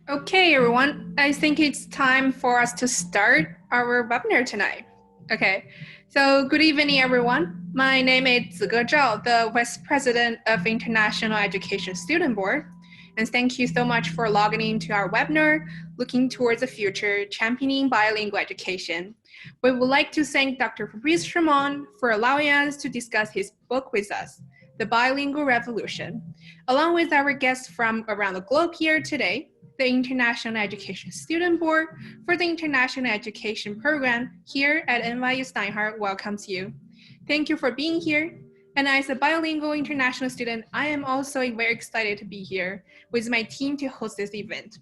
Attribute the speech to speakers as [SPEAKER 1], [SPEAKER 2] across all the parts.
[SPEAKER 1] Okay, everyone, I think it's time for us to start our webinar tonight. Okay, so good evening, everyone. My name is Zige Zhao, the Vice President of International Education Student Board. And thank you so much for logging into our webinar, Looking Towards the Future, Championing Bilingual Education. We would like to thank Dr. Fabrice Jaumont for allowing us to discuss his book with us, The Bilingual Revolution. Along with our guests from around the globe here today, the International Education Student Board for the International Education Program here at NYU Steinhardt welcomes you. Thank you for being here. And as a bilingual international student, I am also very excited to be here with my team to host this event.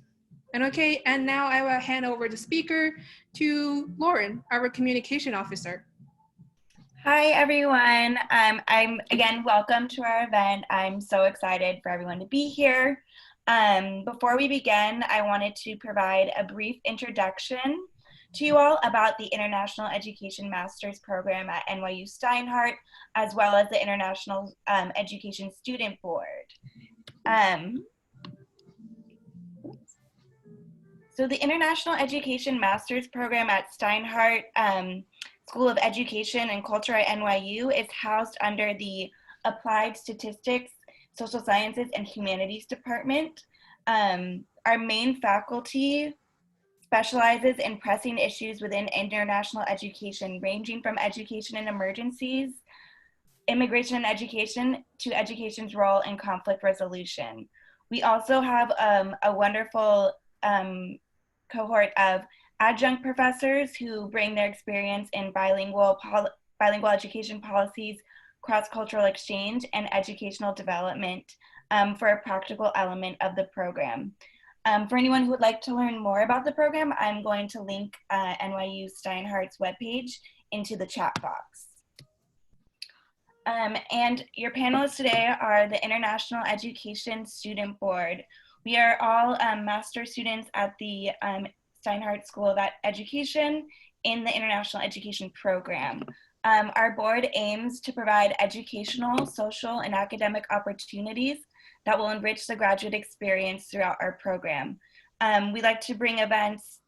[SPEAKER 1] And now I will hand over the speaker to Lauren, our communication officer.
[SPEAKER 2] Hi, everyone. I'm again, welcome to our event. I'm so excited for everyone to be here. Before we begin, I wanted to provide a brief introduction to you all about the International Education Master's Program at NYU Steinhardt, as well as the International Education Student Board. So the International Education Master's Program at Steinhardt School of Education and Culture at NYU is housed under the Applied Statistics, Social Sciences, and Humanities Department. Our main faculty specializes in pressing issues within international education, ranging from education in emergencies, immigration and education, to education's role in conflict resolution. We also have a wonderful cohort of adjunct professors who bring their experience in bilingual education policies, cross-cultural exchange, and educational development for a practical element of the program. For anyone who would like to learn more about the program, I'm going to link NYU Steinhardt's webpage into the chat box. And your panelists today are the International Education Student Board. We are all master students at the Steinhardt School of Education in the International Education Program. Our board aims to provide educational, social, and academic opportunities that will enrich the graduate experience throughout our program. We like to bring events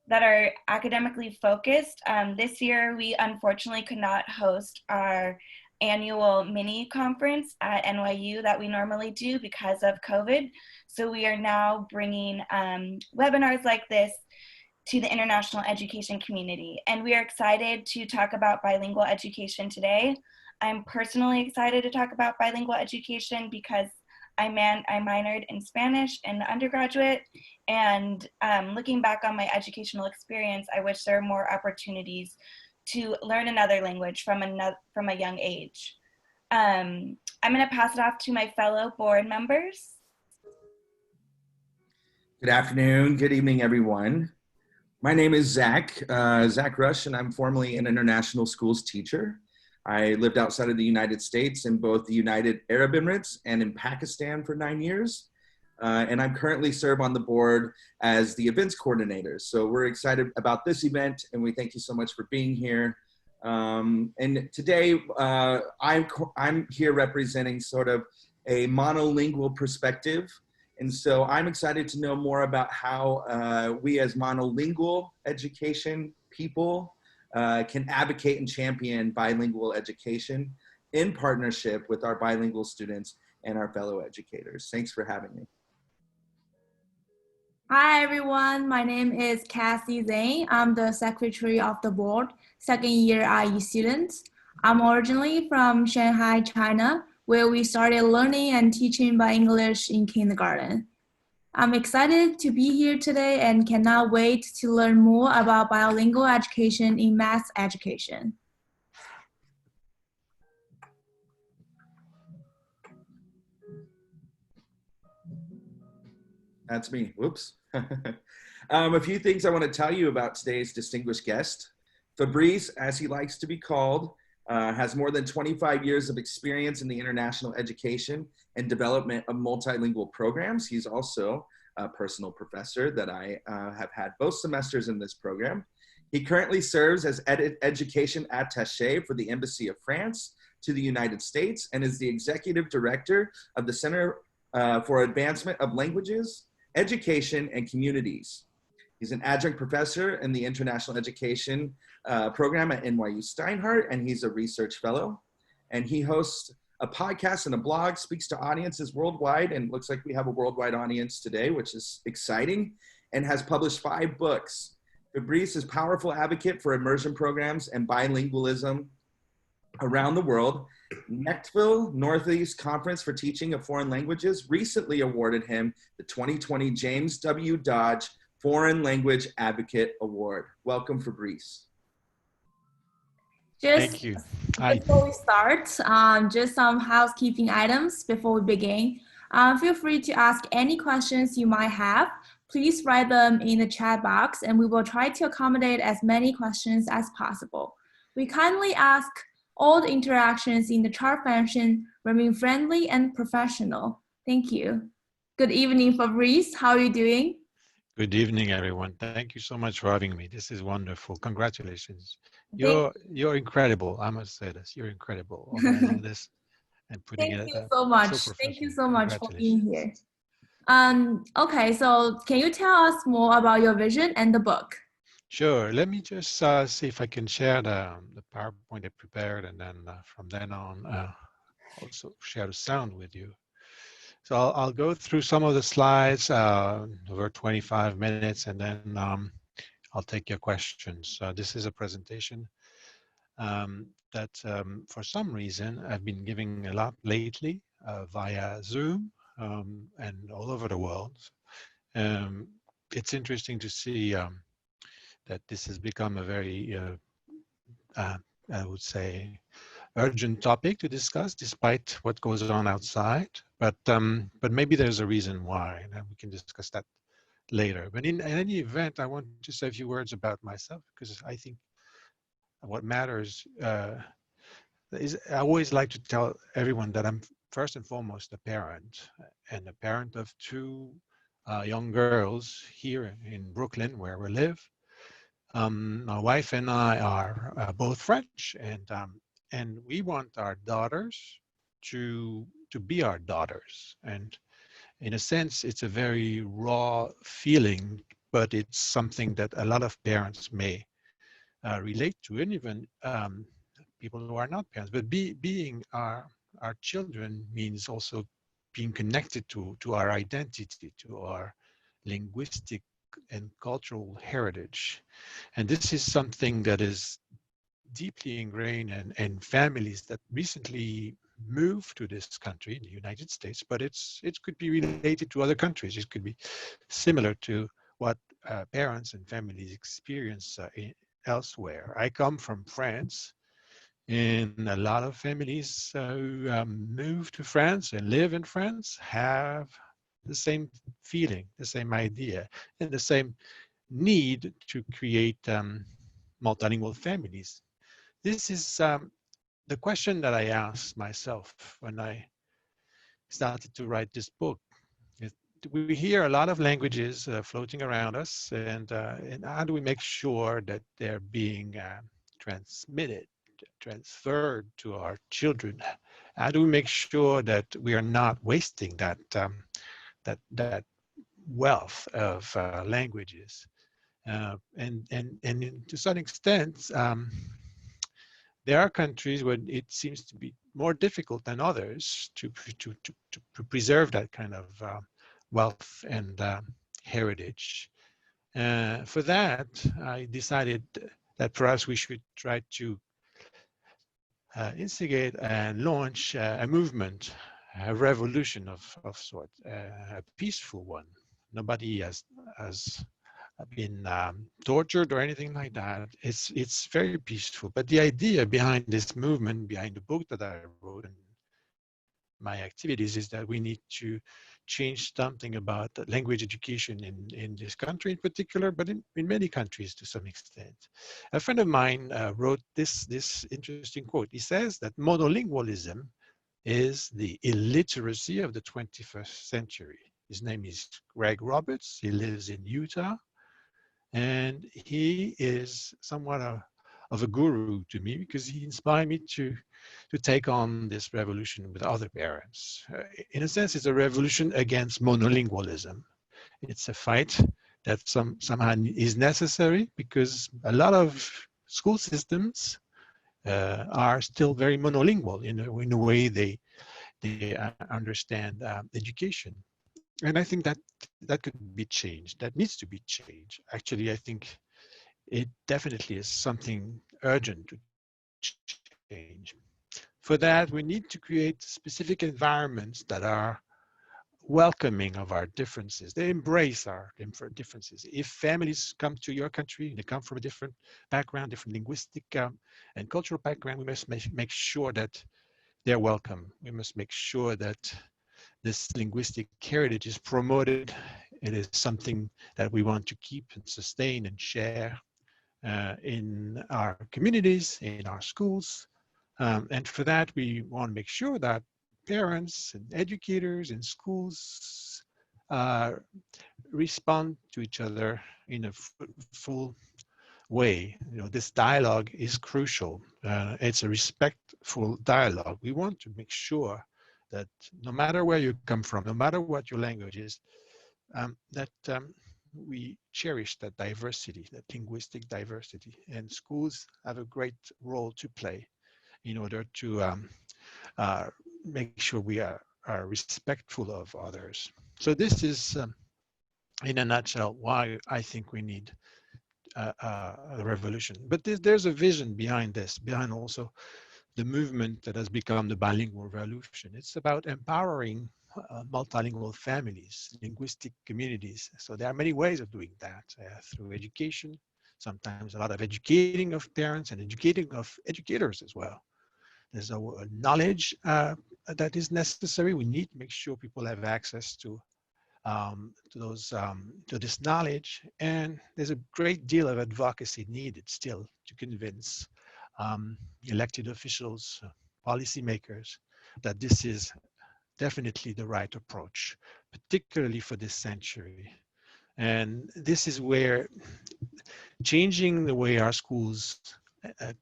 [SPEAKER 2] that are academically focused. This year, we unfortunately could not host our annual mini conference at NYU that we normally do because of COVID. So we are now bringing webinars like this to the international education community. And we are excited to talk about bilingual education today. I'm personally excited to talk about bilingual education because I minored in Spanish in undergraduate, and looking back on my educational experience, I wish there were more opportunities to learn another language from a young age. I'm gonna pass it off to my fellow board members.
[SPEAKER 3] Good afternoon, good evening, everyone. My name is Zach Rush, and I'm formerly an international schools teacher. I lived outside of the United States in both the United Arab Emirates and in Pakistan for 9 years. And I'm currently serve on the board as the events coordinator. So we're excited about this event, and we thank you so much for being here. And today I'm here representing sort of a monolingual perspective. And so I'm excited to know more about how we as monolingual education people can advocate and champion bilingual education in partnership with our bilingual students and our fellow educators. Thanks for having me.
[SPEAKER 4] Hi everyone, my name is Cassie Zhang. I'm the secretary of the board, second year IE student. I'm originally from Shanghai, China, where we started learning and teaching by English in kindergarten. I'm excited to be here today and cannot wait to learn more about bilingual education in mass education.
[SPEAKER 3] That's me, whoops. A few things I want to tell you about today's distinguished guest. Fabrice, as he likes to be called, has more than 25 years of experience in the international education and development of multilingual programs. He's also a personal professor that I have had both semesters in this program. He currently serves as education attaché for the Embassy of France to the United States and is the executive director of the Center for Advancement of Languages education, and communities. He's an adjunct professor in the International Education program at NYU Steinhardt, and he's a research fellow. And he hosts a podcast and a blog, speaks to audiences worldwide, and looks like we have a worldwide audience today, which is exciting, and has published 5 books. Fabrice is a powerful advocate for immersion programs and bilingualism around the world. Nechtville Northeast Conference for Teaching of Foreign Languages recently awarded him the 2020 James W. Dodge Foreign Language Advocate Award. Welcome, Fabrice.
[SPEAKER 5] Thank you. Hi.
[SPEAKER 4] Before we start, just some housekeeping items before we begin. Feel free to ask any questions you might have. Please write them in the chat box and we will try to accommodate as many questions as possible. We kindly ask all the interactions in the chat function remain friendly and professional. Thank you. Good evening, Fabrice. How are you doing?
[SPEAKER 5] Good evening, everyone. Thank you so much for having me. This is wonderful. Congratulations. You're incredible. I must say this. You're incredible organizing this and putting it.
[SPEAKER 4] Thank you so much. Thank you so much for being here. Okay, so can you tell us more about your vision and the book?
[SPEAKER 5] Sure. Let me just see if I can share the PowerPoint I prepared, and then from then on, also share the sound with you. So I'll go through some of the slides over 25 minutes, and then I'll take your questions. This is a presentation that for some reason I've been giving a lot lately via Zoom and all over the world. It's interesting to see that this has become a very, I would say, urgent topic to discuss, despite what goes on outside. But maybe there's a reason why, and we can discuss that later. But in any event, I want to say a few words about myself, because I think what matters is I always like to tell everyone that I'm first and foremost a parent, and a parent of 2 young girls here in Brooklyn, where we live. My wife and I are both French, and we want our daughters to be our daughters. And in a sense, it's a very raw feeling, but it's something that a lot of parents may relate to, and even people who are not parents. But being our children means also being connected to our identity, to our linguistic and cultural heritage. And this is something that is deeply ingrained in families that recently moved to this country, the United States, but it could be related to other countries. It could be similar to what parents and families experience elsewhere. I come from France, and a lot of families who move to France and live in France have the same feeling, the same idea, and the same need to create multilingual families. This is the question that I asked myself when I started to write this book. We hear a lot of languages floating around us, and how do we make sure that they're being transmitted, transferred to our children? How do we make sure that we are not wasting that that wealth of languages? And to some extent, there are countries where it seems to be more difficult than others to preserve that kind of wealth and heritage. For that, I decided that perhaps we should try to instigate and launch a movement, a revolution of sort, a peaceful one. Nobody has been tortured or anything like that. It's very peaceful. But the idea behind this movement, behind the book that I wrote and my activities, is that we need to change something about language education in this country in particular, but in many countries to some extent. A friend of mine wrote this interesting quote. He says that monolingualism is the illiteracy of the 21st century. His name is Greg Roberts. He lives in Utah. And he is somewhat of a guru to me, because he inspired me to take on this revolution with other parents. In a sense, it's a revolution against monolingualism. It's a fight that somehow is necessary because a lot of school systems are still very monolingual in a way they understand education. And I think that that could be changed. That needs to be changed. Actually, I think it definitely is something urgent to change. For that, we need to create specific environments that are welcoming of our differences. They embrace our differences. If families come to your country, they come from a different background, different linguistic and cultural background, we must make sure that they're welcome. We must make sure that this linguistic heritage is promoted. It is something that we want to keep and sustain and share in our communities, in our schools. And for that, we want to make sure that parents and educators in schools respond to each other in a full way. This dialogue is crucial. It's a respectful dialogue. We want to make sure that no matter where you come from, no matter what your language is, that we cherish that diversity, that linguistic diversity. And schools have a great role to play in order to make sure we are respectful of others. So this is, in a nutshell, why I think we need a revolution. But there's a vision behind this, behind also the movement that has become the Bilingual Revolution. It's about empowering multilingual families, linguistic communities. So there are many ways of doing that through education, sometimes a lot of educating of parents and educating of educators as well. There's a knowledge that is necessary. We need to make sure people have access to this knowledge, and there's a great deal of advocacy needed still to convince elected officials, policymakers, that this is definitely the right approach, particularly for this century. And this is where changing the way our schools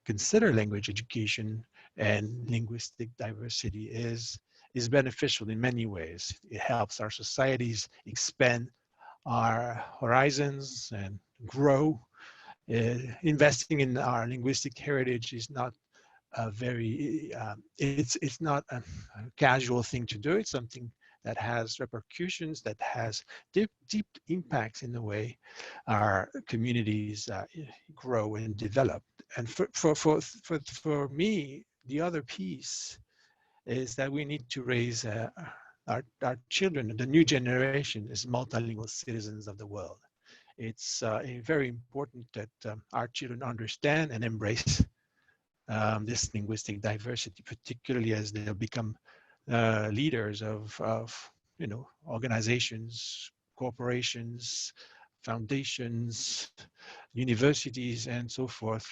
[SPEAKER 5] consider language education and linguistic diversity is beneficial in many ways. It helps our societies expand our horizons and grow. Investing in our linguistic heritage is not a very, it's not a casual thing to do. It's something that has repercussions, that has deep impacts in the way our communities grow and develop. And for me, the other piece is that we need to raise our children, the new generation, as multilingual citizens of the world. It's very important that our children understand and embrace this linguistic diversity, particularly as they'll become leaders of organizations, corporations, foundations, universities, and so forth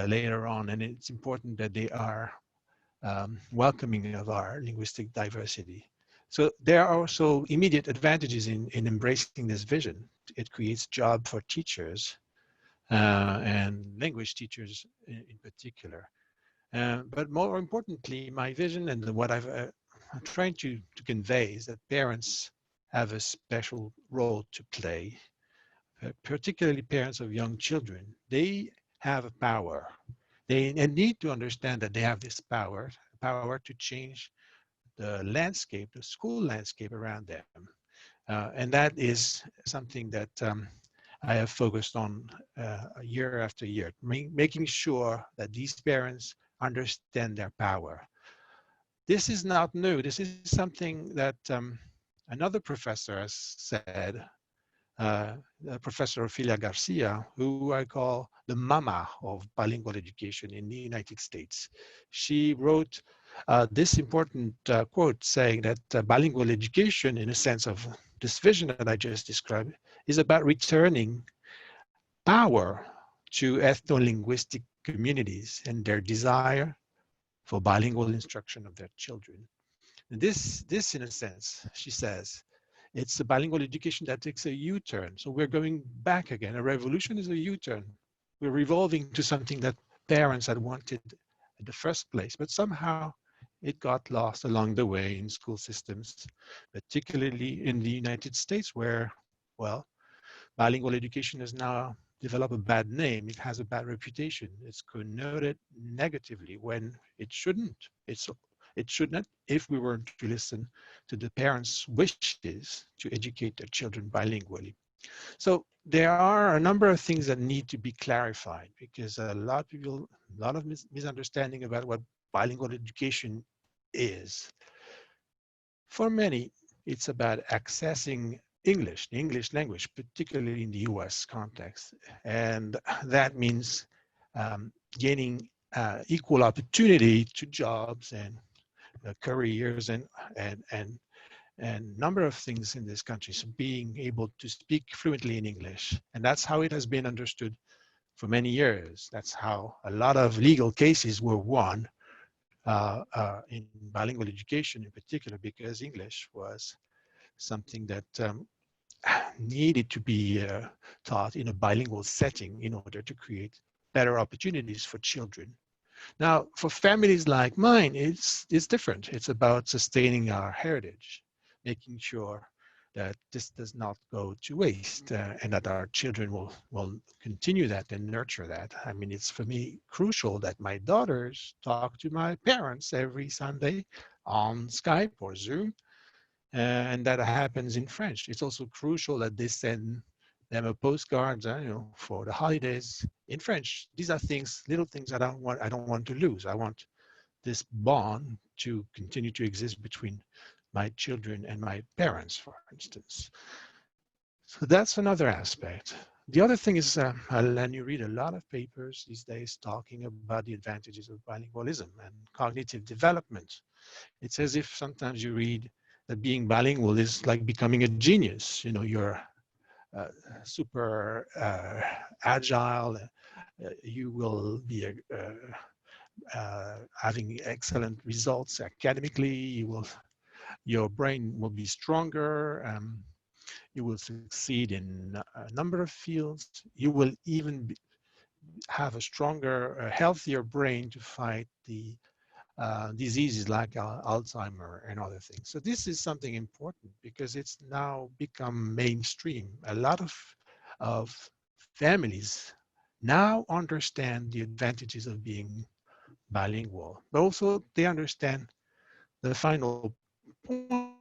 [SPEAKER 5] later on. And it's important that they are welcoming of our linguistic diversity. So there are also immediate advantages in embracing this vision. It creates jobs for teachers and language teachers in particular. But more importantly, my vision and what I'm trying to convey is that parents have a special role to play, particularly parents of young children. They have a power. They need to understand that they have this power to change the landscape, the school landscape around them. And that is something that I have focused on year after year, making sure that these parents understand their power. This is not new. This is something that another professor has said, Professor Ophelia Garcia, who I call the mama of bilingual education in the United States. She wrote this important quote saying that bilingual education, in a sense of this vision that I just described, is about returning power to ethno-linguistic communities and their desire for bilingual instruction of their children. And this, in a sense, she says, it's a bilingual education that takes a U-turn. So we're going back again. A revolution is a U-turn. We're revolving to something that parents had wanted in the first place, but somehow it got lost along the way in school systems, particularly in the United States, where Well, bilingual education has now developed a bad name. It has a bad reputation. It's connoted negatively when it shouldn't. It should not if we were to listen to the parents' wishes to educate their children bilingually. So there are a number of things that need to be clarified because a lot of people, a lot of misunderstanding about what bilingual education is. For many, it's about accessing English, the English language, particularly in the US context. And that means gaining equal opportunity to jobs and careers and number of things in this country. So being able to speak fluently in English. And that's how it has been understood for many years. That's how a lot of legal cases were won in bilingual education in particular, because English was something that needed to be taught in a bilingual setting in order to create better opportunities for children. Now, for families like mine, it's different. It's about sustaining our heritage, making sure that this does not go to waste and that our children will continue that and nurture that. I mean, it's for me crucial that my daughters talk to my parents every Sunday on Skype or Zoom, and that happens in French. It's also crucial that they send them a postcard, for the holidays in French. These are things, little things I don't want to lose. I want this bond to continue to exist between my children and my parents, for instance. So that's another aspect. The other thing is, and you read a lot of papers these days talking about the advantages of bilingualism and cognitive development. It's as if sometimes you read that being bilingual is like becoming a genius. You're super agile. You will be having excellent results academically. Your brain will be stronger. You will succeed in a number of fields. You will even have a stronger, healthier brain to fight the diseases like Alzheimer and other things. So this is something important because it's now become mainstream. A lot of families now understand the advantages of being bilingual, but also they understand the final point,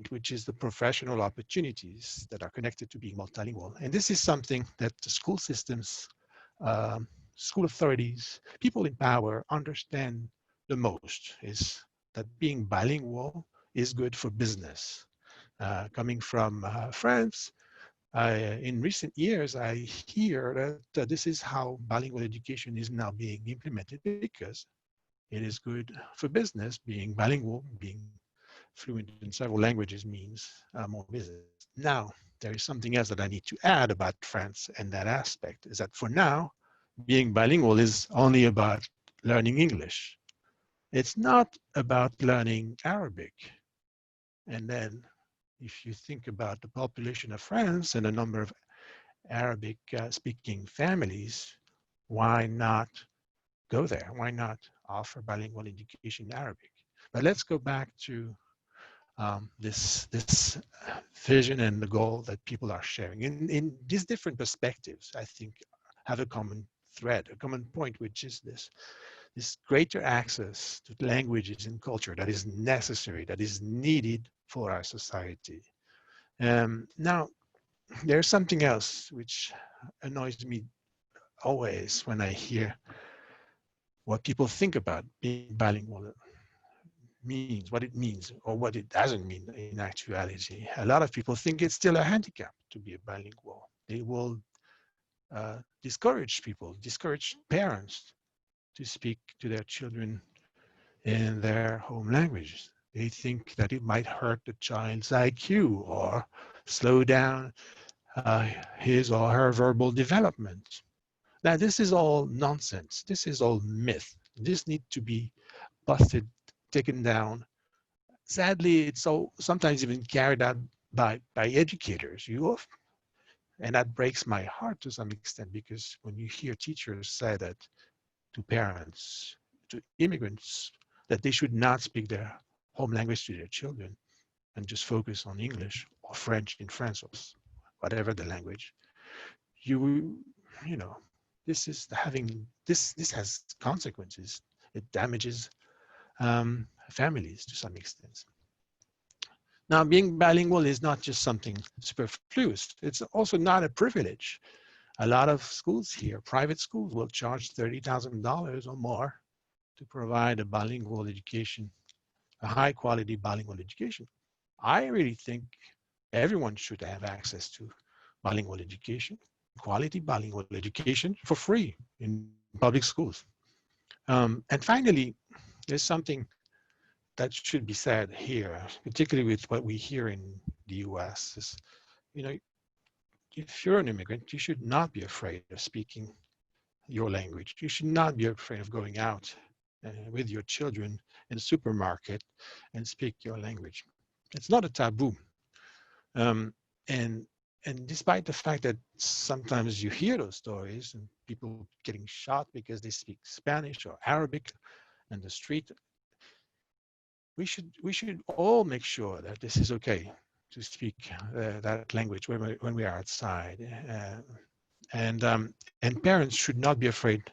[SPEAKER 5] which is the professional opportunities that are connected to being multilingual. And this is something that the school systems, school authorities, people in power understand the most, is that being bilingual is good for business. Coming from France, in recent years, I hear that this is how bilingual education is now being implemented because it is good for business. Being bilingual, being fluent in several languages means more business. Now, there is something else that I need to add about France and that aspect, is that for now, being bilingual is only about learning English. It's not about learning Arabic. And then if you think about the population of France and the number of Arabic speaking families, why not go there? Why not offer bilingual education in Arabic? But let's go back to this vision and the goal that people are sharing. In these different perspectives, I think, have a common thread, a common point, which is this greater access to languages and culture that is necessary, that is needed for our society. Now, there's something else which annoys me always when I hear what people think about being bilingual means, what it means, or what it doesn't mean in actuality. A lot of people think it's still a handicap to be a bilingual. They will discourage people, discourage parents to speak to their children in their home language. They think that it might hurt the child's IQ or slow down his or her verbal development. Now, this is all nonsense. This is all myth. This needs to be busted, taken down. Sadly, it's so sometimes even carried out by educators. And that breaks my heart to some extent, because when you hear teachers say that to parents, to immigrants, that they should not speak their home language to their children and just focus on English or French in France, or whatever the language, you know, this is having, this has consequences. It damages families to some extent. Now, being bilingual is not just something superfluous. It's also not a privilege. A lot of schools here, private schools, will charge $30,000 or more to provide a bilingual education, a high quality bilingual education. I really think everyone should have access to bilingual education, quality bilingual education for free in public schools. And finally, there's something that should be said here, particularly with what we hear in the US, is, you know, if you're an immigrant, you should not be afraid of speaking your language. You should not be afraid of going out with your children in a supermarket and speak your language. It's not a taboo. And despite the fact that sometimes you hear those stories and people getting shot because they speak Spanish or Arabic in the street, we should all make sure that this is okay to speak that language when we are outside, and parents should not be afraid,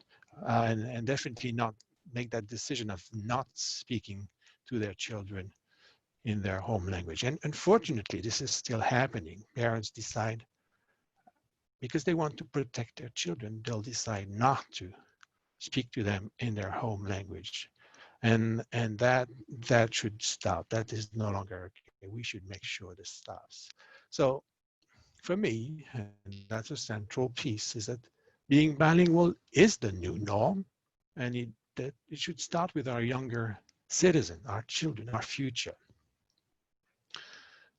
[SPEAKER 5] and definitely not make that decision of not speaking to their children in their home language. And unfortunately, this is still happening. Parents decide, because they want to protect their children, they'll decide not to speak to them in their home language. And that should stop. That is no longer okay. We should make sure this stops. So for me, and that's a central piece, is that being bilingual is the new norm, and it should start with our younger citizens, our children, our future.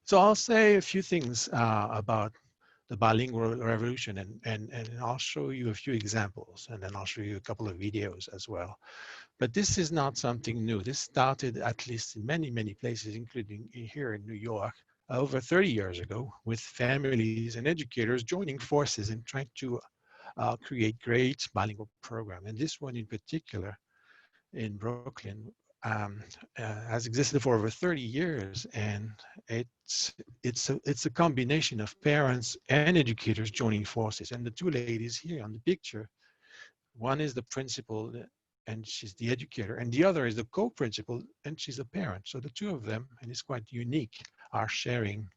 [SPEAKER 5] So I'll say a few things about the Bilingual Revolution, and I'll show you a few examples, and then I'll show you a couple of videos as well. But this is not something new. This started, at least in many, many places, including here in New York, over 30 years ago, with families and educators joining forces and trying to create great bilingual program. And this one in particular in Brooklyn has existed for over 30 years, and it's a combination of parents and educators joining forces. And the two ladies here on the picture, one is the principal, and she's the educator, and the other is the co-principal, and she's a parent. So the two of them, and it's quite unique, are sharing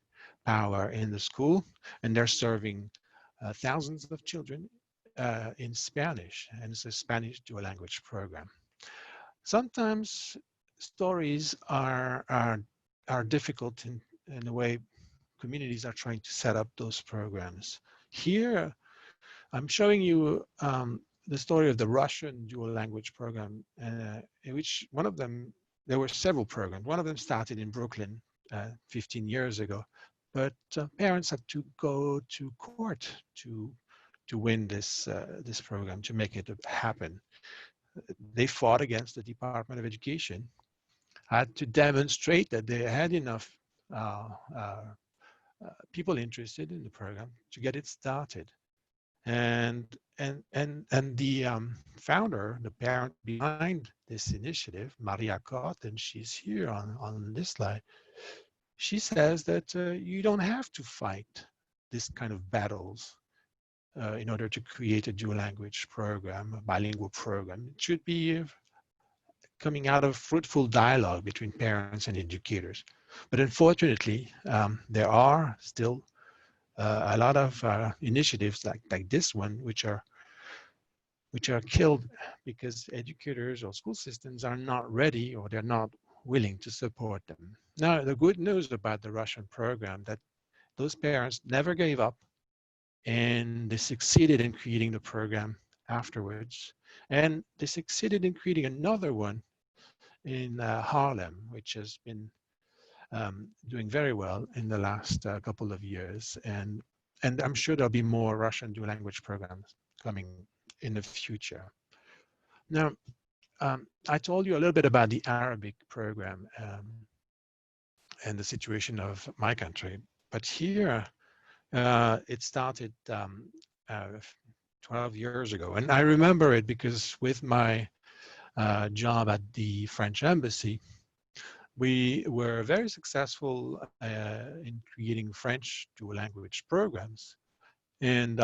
[SPEAKER 5] power in the school, and they're serving thousands of children in Spanish, and it's a Spanish dual language program. Sometimes stories are difficult in the way communities are trying to set up those programs. Here, I'm showing you the story of the Russian dual language program, in which one of them, there were several programs. One of them started in Brooklyn 15 years ago, but parents had to go to court to win this program, to make it happen. They fought against the Department of Education, had to demonstrate that they had enough people interested in the program to get it started. And the founder, the parent behind this initiative, Maria Cott, and she's here on this slide, she says that you don't have to fight this kind of battles in order to create a dual language program, a bilingual program. It should be coming out of fruitful dialogue between parents and educators. But unfortunately, there are still a lot of initiatives like this one, which are killed because educators or school systems are not ready, or they're not willing to support them. Now, the good news about the Russian program, that those parents never gave up, and they succeeded in creating the program afterwards. And they succeeded in creating another one in Harlem, which has been doing very well in the last couple of years. And I'm sure there'll be more Russian dual language programs coming in the future. Now, I told you a little bit about the Arabic program and the situation of my country, but here it started 12 years ago. And I remember it because with my job at the French embassy, we were very successful in creating French dual language programs. And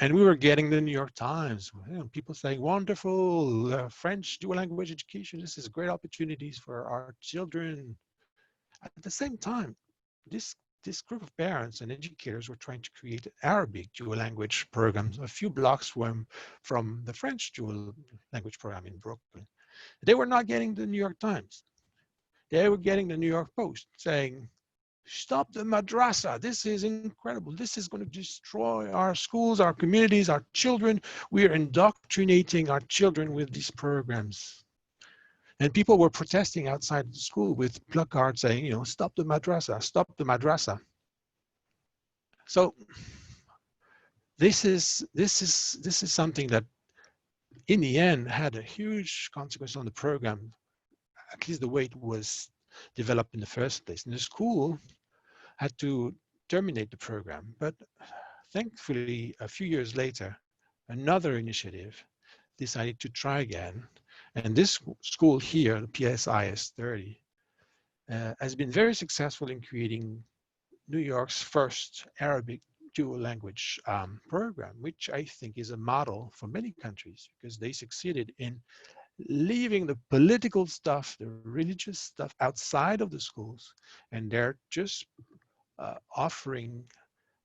[SPEAKER 5] we were getting the New York Times, people saying, wonderful, French dual language education, this is great opportunities for our children. At the same time, this group of parents and educators were trying to create Arabic dual language programs a few blocks from the French dual language program in Brooklyn. They were not getting the New York Times. They were getting the New York Post saying, stop the madrasa. This is incredible. This is going to destroy our schools, our communities, our children. We are indoctrinating our children with these programs. And people were protesting outside the school with placards saying, you know, stop the madrasa, stop the madrasa. So this is something that in the end had a huge consequence on the program, at least the way it was developed in the first place. And the school had to terminate the program. But thankfully, a few years later, another initiative decided to try again. And this school here, the PSIS 30, has been very successful in creating New York's first Arabic dual language program, which I think is a model for many countries because they succeeded in leaving the political stuff, the religious stuff outside of the schools, and they're just offering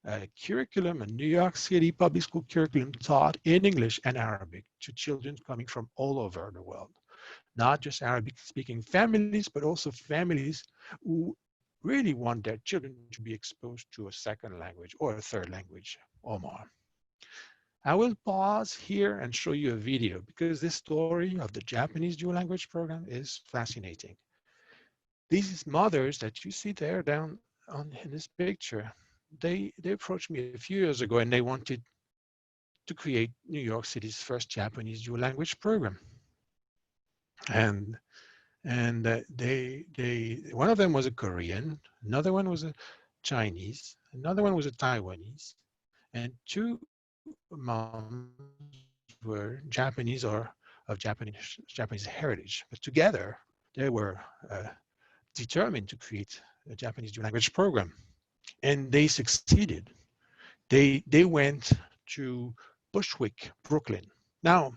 [SPEAKER 5] a curriculum, a New York City public school curriculum taught in English and Arabic to children coming from all over the world. Not just Arabic-speaking families, but also families who really want their children to be exposed to a second language or a third language or more. I will pause here and show you a video because this story of the Japanese dual language program is fascinating. These mothers that you see there down in this picture, they approached me a few years ago and they wanted to create New York City's first Japanese dual language program. And one of them was a Korean, another one was a Chinese, another one was a Taiwanese, and two moms were Japanese or of Japanese heritage. But together, they were determined to create a Japanese dual language program. And they succeeded. They went to Bushwick, Brooklyn. Now,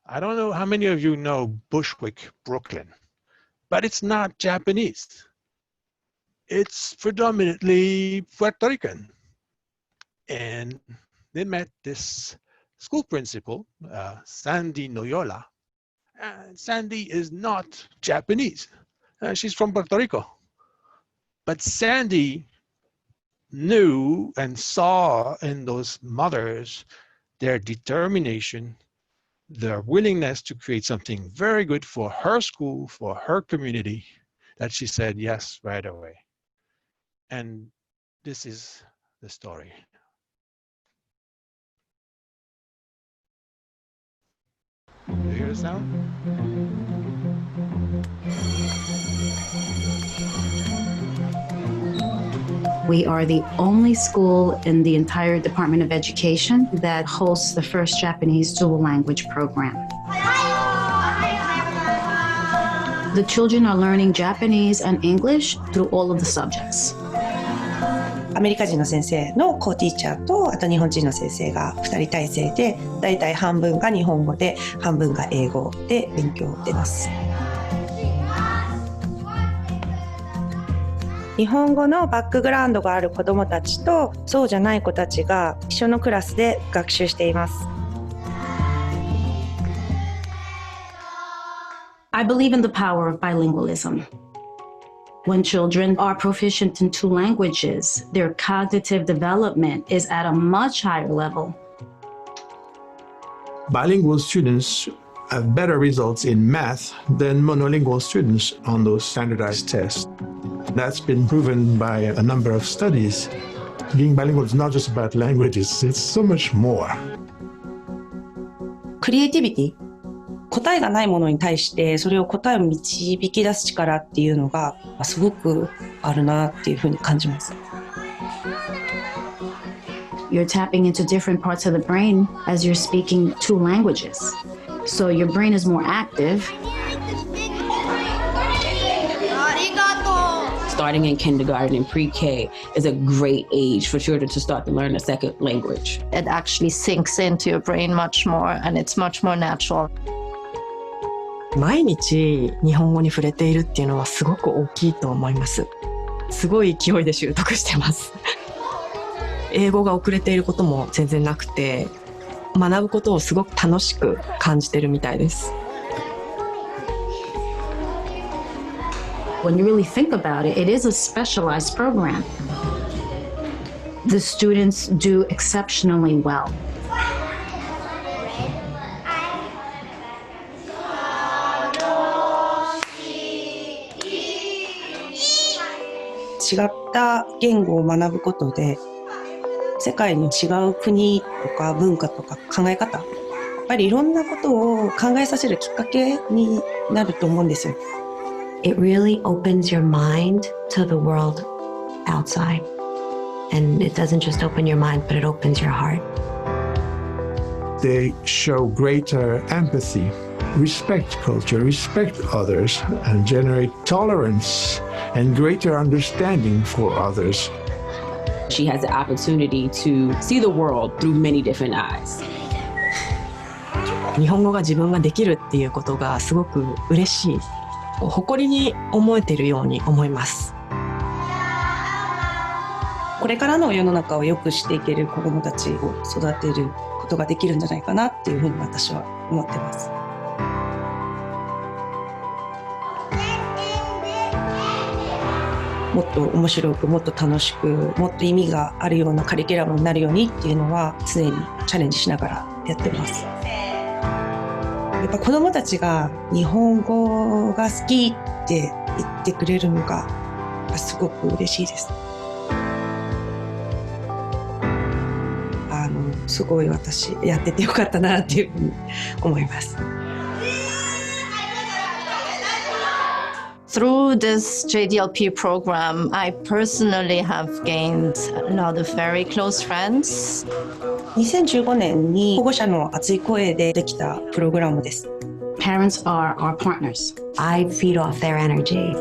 [SPEAKER 5] I don't know how many of you know Bushwick, Brooklyn, but it's not Japanese. It's predominantly Puerto Rican. And they met this school principal, Sandy Noyola. And Sandy is not Japanese. She's from Puerto Rico. But Sandy knew and saw in those mothers their determination, their willingness to create something very good for her school, for her community, that she said yes right away. And this is the story. Do you hear the sound?
[SPEAKER 6] We are the only school in the entire Department of Education that hosts the first Japanese dual language program. The children are learning Japanese and English through all of the subjects.
[SPEAKER 7] アメリカ人の先生のコーティーチャーとあと日本人の先生が2人体制でだいたい半分が日本語で半分が英語で勉強してます。日本語のバックグラウンドがある子どもたちとそうじゃない子たちが一緒のクラスで学習しています。
[SPEAKER 6] I believe in the power of bilingualism. When children are proficient in two languages, their cognitive development is at a much higher level.
[SPEAKER 8] Bilingual students have better results in math than monolingual students on those standardized tests. That's been proven by a number of studies. Being bilingual is not just about languages, it's so much more.
[SPEAKER 7] クリエイティビティ、答えがないものに対してそれを答えを導き出す力っていうのがすごくあるなっていうふうに感じます。
[SPEAKER 6] You're tapping into different parts of the brain as you're speaking two languages. So your brain is more active. starting in kindergarten and pre-K is a great age for children to start to learn a second language.
[SPEAKER 9] It actually sinks into your brain much more and it's much more natural.
[SPEAKER 7] 毎日日本語に触れているっていうのはすごく大きいと思います。すごい勢いで習得してます。英語が遅れていることも全然なくて、学ぶことをすごく楽しく感じてるみたいです。
[SPEAKER 6] When you really think about it, it is a specialized program. The students do exceptionally well.
[SPEAKER 7] 違った言語を学ぶことで、世界の違う国とか文化とか考え方、やっぱりいろんなことを考えさせるきっかけになると思うんですよ。
[SPEAKER 10] It really opens your mind to the world outside. And it doesn't just open your mind, but it opens your heart.
[SPEAKER 8] They show greater empathy, respect culture, respect others, and generate tolerance and greater understanding for others.
[SPEAKER 6] She has the opportunity to see the world through many different eyes.
[SPEAKER 7] 日本語が自分ができるっていうことがすごく嬉しい。誇りに思えているように思います。これからの世の中を良くしていける子どもたちを育てることができるんじゃないかなっていうふうに私は思ってます。もっと面白く、もっと楽しく、もっと意味があるようなカリキュラムになるようにっていうのは常にチャレンジしながらやってます。やっぱ子どもたちが日本語が好きって言ってくれるのがすごく嬉しいです。すごい私やっててよかったなっていうふうに思います。
[SPEAKER 9] Through this JDLP program, I personally have gained a lot of very close friends.
[SPEAKER 7] 2015年に保護者の熱い声でできたプログラムです。
[SPEAKER 6] Parents are our partners.
[SPEAKER 10] I feed off their energy.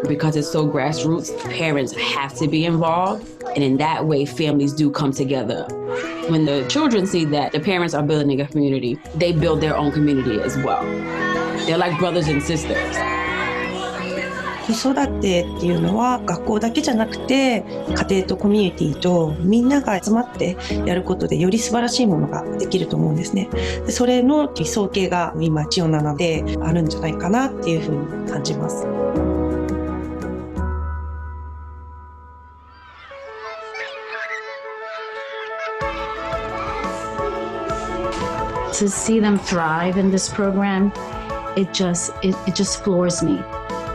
[SPEAKER 6] Because it's so grassroots, parents have to be involved. And in that way, families do come together. When the children see that the parents are building a community, they build their own community as well. They're like brothers and sisters.
[SPEAKER 7] 子育てっていうのは学校だけじゃなくて家庭とコミュニティとみんなが集まってやることでより素晴らしいものができると思うんですね。でそれの理想形が今千代7であるんじゃないかなっていうふうに感じます。
[SPEAKER 6] To see them thrive in this program, it just floors me.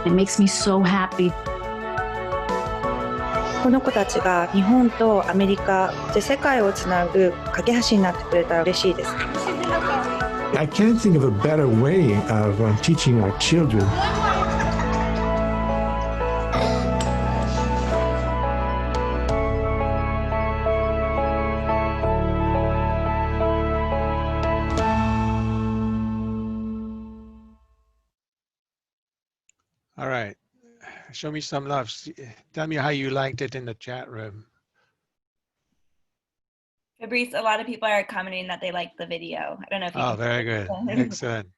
[SPEAKER 6] It makes me so happy.
[SPEAKER 7] この子たちが日本とアメリカで世界をつなぐ架け橋になってくれたら嬉しいです。
[SPEAKER 8] I can't think of a better way of teaching our children.
[SPEAKER 5] All right. Show me some love. Tell me how you liked it in the chat room.
[SPEAKER 2] Fabrice, a lot of people are commenting that they like the video. I don't know if you
[SPEAKER 5] Oh, very good. Excellent.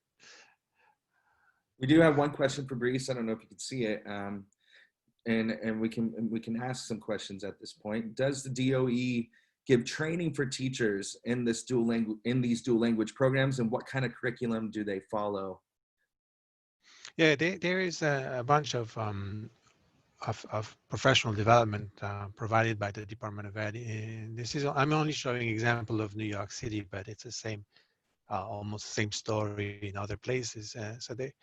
[SPEAKER 3] We do have one question for Fabrice. I don't know if you can see it. And we can ask some questions at this point. Does the DOE give training for teachers in these dual language programs, and what kind of curriculum do they follow?
[SPEAKER 5] Yeah, there is a bunch of professional development provided by the Department of Ed. And I'm only showing an example of New York City, but it's the same, almost the same story in other places. So there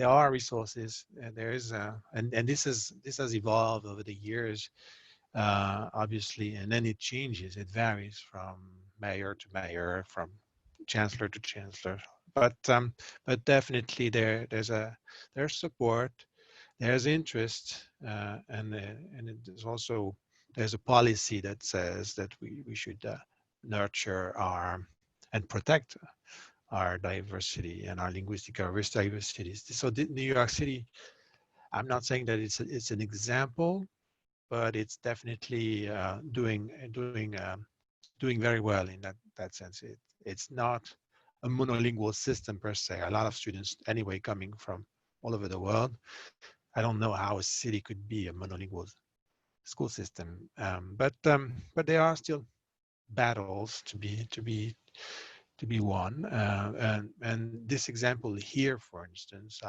[SPEAKER 5] are resources. There is, and this has evolved over the years, obviously, and then it changes. It varies from mayor to mayor, from chancellor to chancellor. But definitely there's support, there's interest, and there's a policy that says that we should nurture and protect our diversity and our linguistic diversity. So New York City, I'm not saying that it's an example, but it's definitely doing very well in that sense. It's not a monolingual system per se. A lot of students anyway coming from all over the world. I don't know how a city could be a monolingual school system, but there are still battles to be won, and this example here, for instance,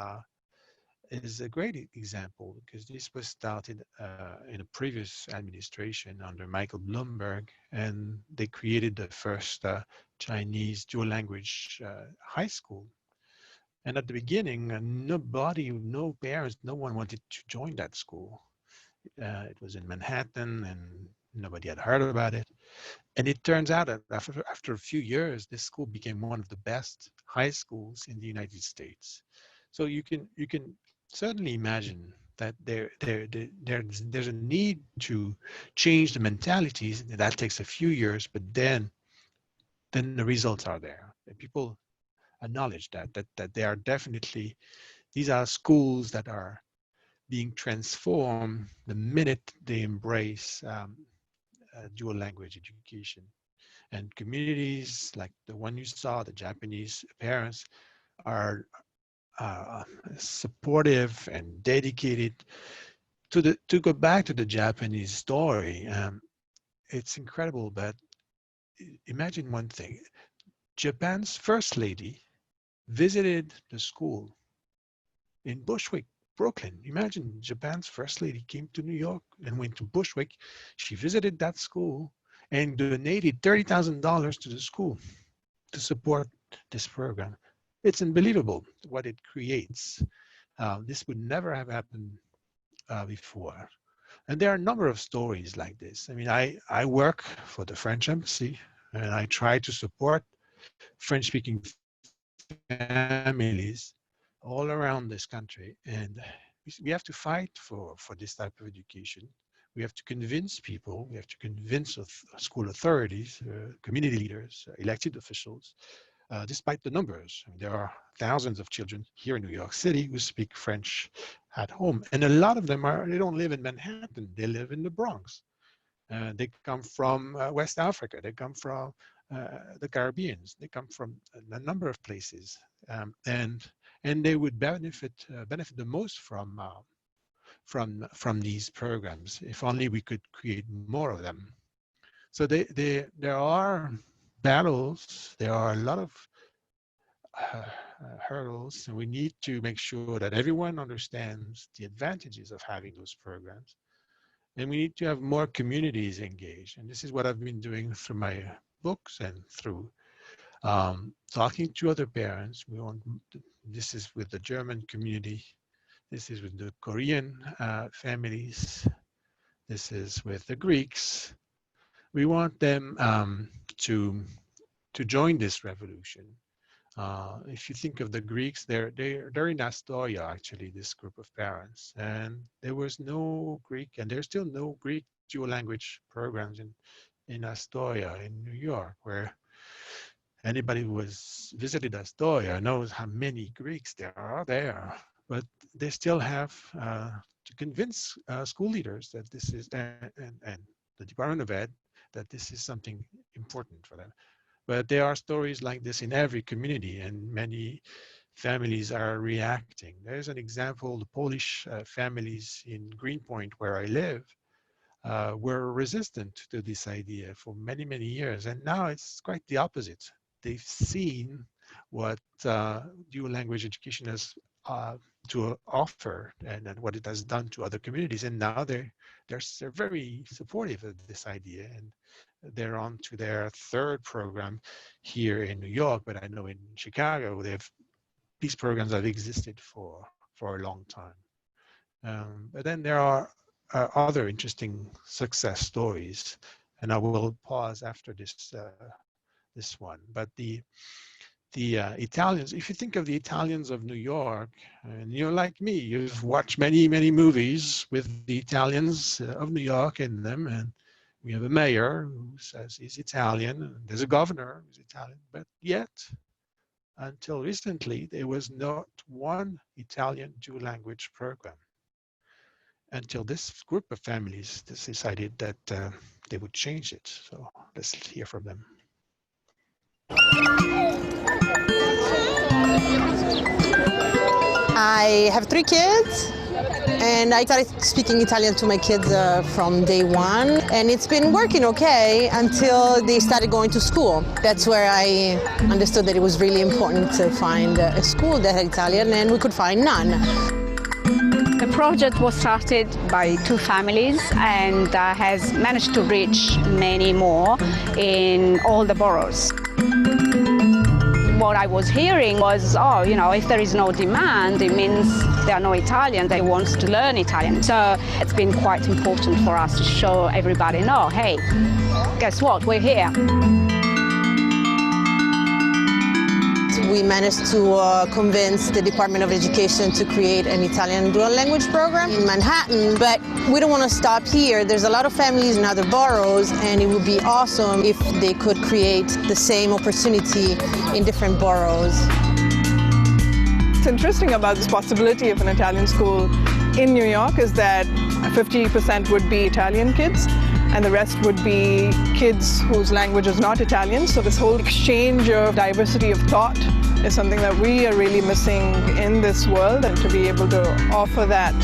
[SPEAKER 5] is a great example because this was started in a previous administration under Michael Bloomberg, and they created the first Chinese dual language high school. And at the beginning, nobody, no parents, no one wanted to join that school. It was in Manhattan, and nobody had heard about it. And it turns out that after a few years, this school became one of the best high schools in the United States. So you can certainly imagine that there's a need to change the mentalities. That takes a few years, but then the results are there. And people acknowledge that they are definitely, these are schools that are being transformed the minute they embrace dual language education. And communities like the one you saw, the Japanese parents, are supportive and dedicated to go back to the Japanese story. It's incredible, but imagine one thing. Japan's first lady visited the school in Bushwick, Brooklyn. Imagine Japan's first lady came to New York and went to Bushwick. She visited that school and donated $30,000 to the school to support this program. It's unbelievable what it creates. This would never have happened before. And there are a number of stories like this. I mean, I work for the French embassy, and I try to support French-speaking families all around this country. And we have to fight for this type of education. We have to convince people, we have to convince school authorities, community leaders, elected officials, despite the numbers. I mean, there are thousands of children here in New York City who speak French at home. And a lot of them they don't live in Manhattan, they live in the Bronx. They come from West Africa, they come from the Caribbean, they come from a number of places. And they would benefit the most from these programs, if only we could create more of them. So there are battles, there are a lot of hurdles, and we need to make sure that everyone understands the advantages of having those programs. And we need to have more communities engaged. And this is what I've been doing through my books and through talking to other parents. This is with the German community. This is with the Korean families. This is with the Greeks. We want them to join this revolution. If you think of the Greeks, they're in Astoria, actually, this group of parents. And there was no Greek, and there's still no Greek dual language programs in Astoria, in New York, where anybody who has visited Astoria knows how many Greeks there are there. But they still have to convince school leaders that this is, and the Department of Ed, that this is something important for them. But there are stories like this in every community, and many families are reacting. There's an example, the Polish families in Greenpoint, where I live, were resistant to this idea for many, many years. And now it's quite the opposite. They've seen what dual language education has to offer, and what it has done to other communities. And now they're very supportive of this idea, and they're on to their third program here in New York. But I know in Chicago, these programs have existed for a long time. But then there are other interesting success stories, and I will pause after this one. But the Italians, if you think of the Italians of New York, and you're like me, you've watched many, many movies with the Italians of New York in them, and we have a mayor who says he's Italian, and there's a governor who's Italian, but yet, until recently, there was not one Italian dual language program. until this group of families decided that they would change it. So let's hear from them.
[SPEAKER 11] I have 3 kids, and I started speaking Italian to my kids from day one, and it's been working okay until they started going to school. That's where I understood that it was really important to find a school that had Italian, and we could find none.
[SPEAKER 12] The project was started by 2 families and has managed to reach many more in all the boroughs. What I was hearing was, oh, you know, if there is no demand, it means there are no Italians, they want to learn Italian. So it's been quite important for us to show everybody, no, hey, guess what, we're here.
[SPEAKER 11] We managed to convince the Department of Education to create an Italian dual language program in Manhattan, but we don't want to stop here. There's a lot of families in other boroughs, and it would be awesome if they could create the same opportunity in different boroughs.
[SPEAKER 13] What's interesting about this possibility of an Italian school in New York is that 50% would be Italian kids, and the rest would be kids whose language is not Italian. So this whole exchange of diversity of thought is something that we are really missing in this world, and to be able to offer that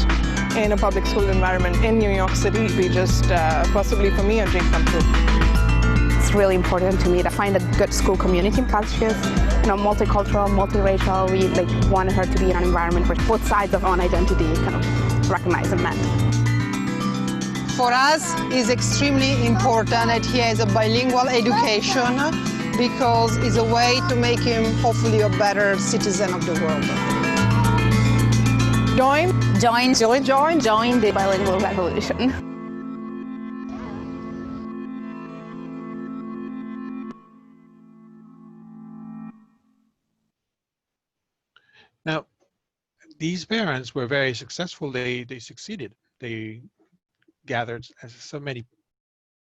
[SPEAKER 13] in a public school environment in New York City would be just possibly for me a dream come true.
[SPEAKER 12] It's really important to me to find a good school community. Cultures, you know, multicultural, multiracial. We wanted her to be in an environment where both sides of our identity kind of recognize and met.
[SPEAKER 14] For us, it's extremely important that he has a bilingual education because it's a way to make him hopefully a better citizen of the world.
[SPEAKER 12] Join the Bilingual Revolution.
[SPEAKER 5] Now, these parents were very successful. They succeeded. They gathered so many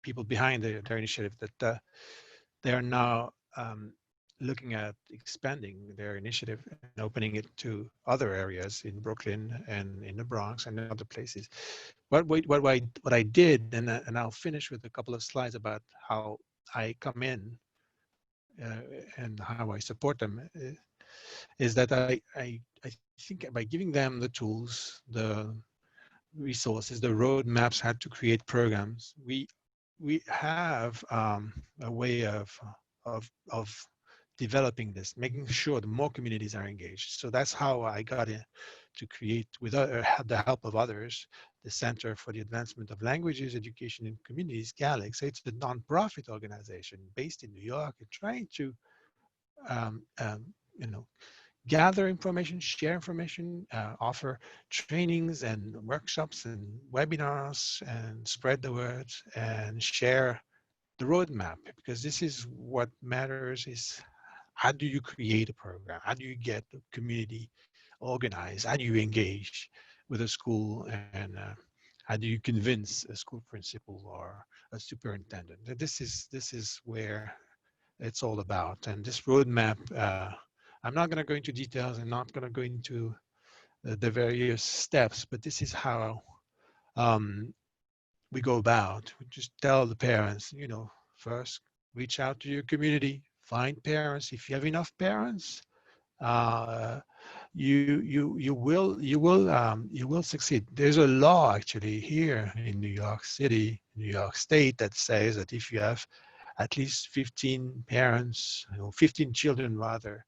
[SPEAKER 5] people behind their initiative that they are now looking at expanding their initiative and opening it to other areas in Brooklyn and in the Bronx and other places. What I did, and I'll finish with a couple of slides about how I come in and how I support them, is that I think by giving them the tools, the resources, the roadmaps, how to create programs, we have a way of developing this, making sure the more communities are engaged. So that's how I got in to create, with the help of others, the Center for the Advancement of Languages, Education, and Communities, GALEC. So it's a nonprofit organization based in New York and trying to, gather information, share information, offer trainings and workshops and webinars, and spread the word and share the roadmap, because this is what matters, is how do you create a program? How do you get the community organized? How do you engage with a school? And how do you convince a school principal or a superintendent? This is where it's all about. And this roadmap, I'm not going to go into details. I'm not going to go into the various steps, but this is how we go about. We just tell the parents, first reach out to your community, find parents. If you have enough parents, you will succeed. There's a law actually here in New York City, New York State, that says that if you have at least 15 parents, 15 children rather,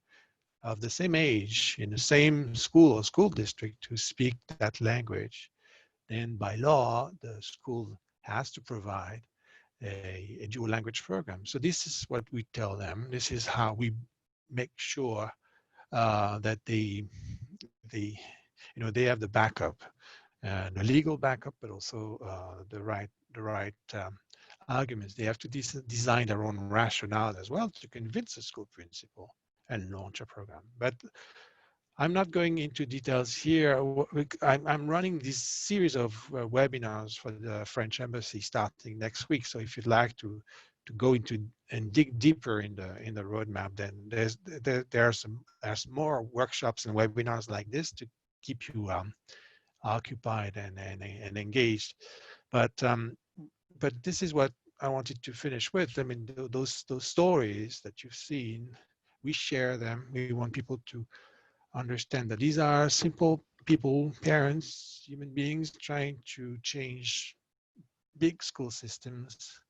[SPEAKER 5] of the same age in the same school or school district who speak that language, then by law, the school has to provide a dual language program. So this is what we tell them. This is how we make sure that they have the backup, the legal backup, but also the right arguments. They have to design their own rationale as well to convince the school principal and launch a program. But I'm not going into details here. I'm running this series of webinars for the French Embassy starting next week. So if you'd like to go into and dig deeper in the roadmap, then there's more workshops and webinars like this to keep you occupied and engaged. But this is what I wanted to finish with. I mean, those stories that you've seen, we share them. We want people to understand that these are simple people, parents, human beings trying to change big school systems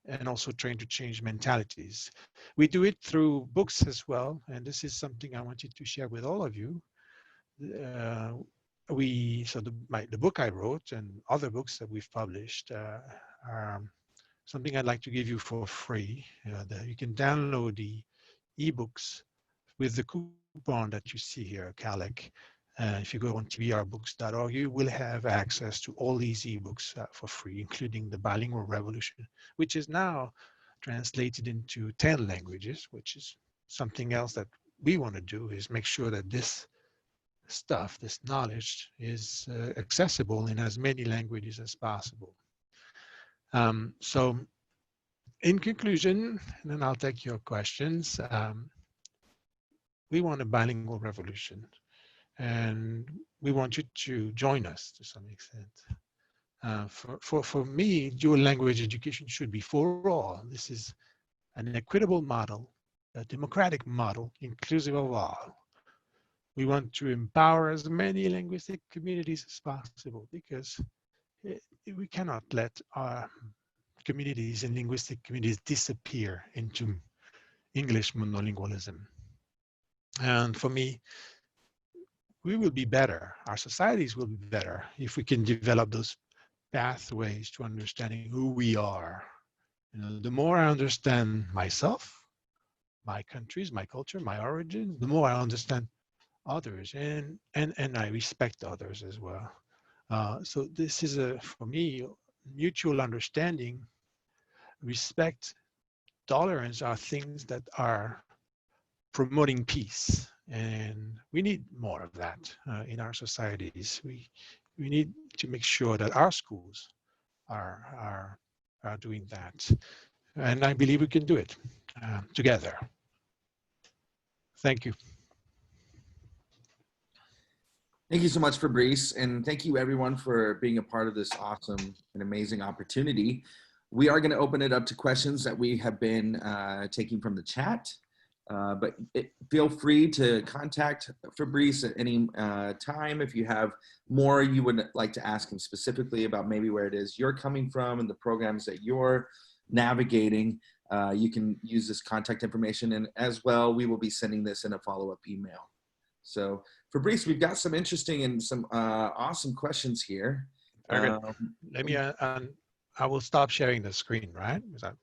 [SPEAKER 5] and also trying to change mentalities. We do it through books as well, and this is something I wanted to share with all of you. The book I wrote and other books that we've published are something I'd like to give you for free. You can download the ebooks with the coupon that you see here, CALEC. If you go on tbrbooks.org, you will have access to all these ebooks for free, including the Bilingual Revolution, which is now translated into 10 languages, which is something else that we want to do, is make sure that this stuff, this knowledge, is accessible in as many languages as possible. So in conclusion, and then I'll take your questions, we want a bilingual revolution, and we want you to join us to some extent. For me, dual language education should be for all. This is an equitable model, a democratic model, inclusive of all. We want to empower as many linguistic communities as possible, because we cannot let our communities and linguistic communities disappear into English monolingualism. And for me, we will be better, our societies will be better if we can develop those pathways to understanding who we are. You know, the more I understand myself, my countries, my culture, my origin, the more I understand others, and I respect others as well. So this is for me, mutual understanding, respect, tolerance are things that are promoting peace, and we need more of that in our societies. We need to make sure that our schools are doing that, and I believe we can do it together. Thank you.
[SPEAKER 3] Thank you so much, Fabrice, and thank you everyone for being a part of this awesome and amazing opportunity. We are going to open it up to questions that we have been taking from the chat, but feel free to contact Fabrice at any time if you have more you would like to ask him specifically about maybe where it is you're coming from and the programs that you're navigating. You can use this contact information, and as well, we will be sending this in a follow-up email. So Fabrice, we've got some interesting and some awesome questions here.
[SPEAKER 5] Let me, I will stop sharing the screen, right? Is that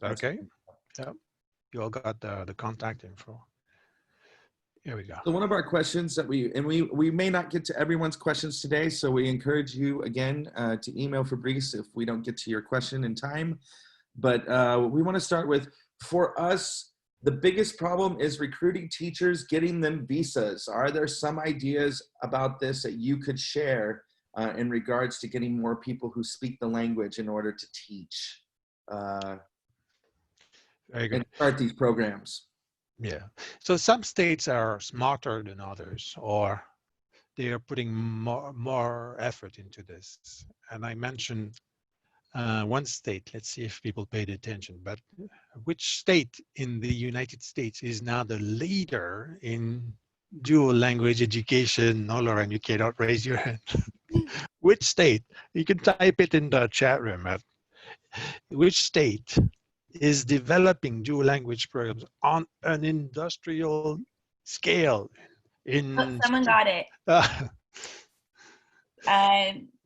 [SPEAKER 5] okay? Yeah. You all got the contact info. Here we go.
[SPEAKER 3] So one of our questions that we may not get to everyone's questions today, so we encourage you again to email Fabrice if we don't get to your question in time. But we want to start with, for us, the biggest problem is recruiting teachers, getting them visas. Are there some ideas about this that you could share in regards to getting more people who speak the language in order to teach
[SPEAKER 5] Very good.
[SPEAKER 3] and start these programs?
[SPEAKER 5] Yeah. So some states are smarter than others, or they are putting more effort into this. And I mentioned one state. Let's see if people paid attention. But which state in the United States is now the leader in dual language education? No, Lauren, you cannot raise your hand. Which state? You can type it in the chat room. Which state is developing dual language programs on an industrial scale?
[SPEAKER 2] Someone got it.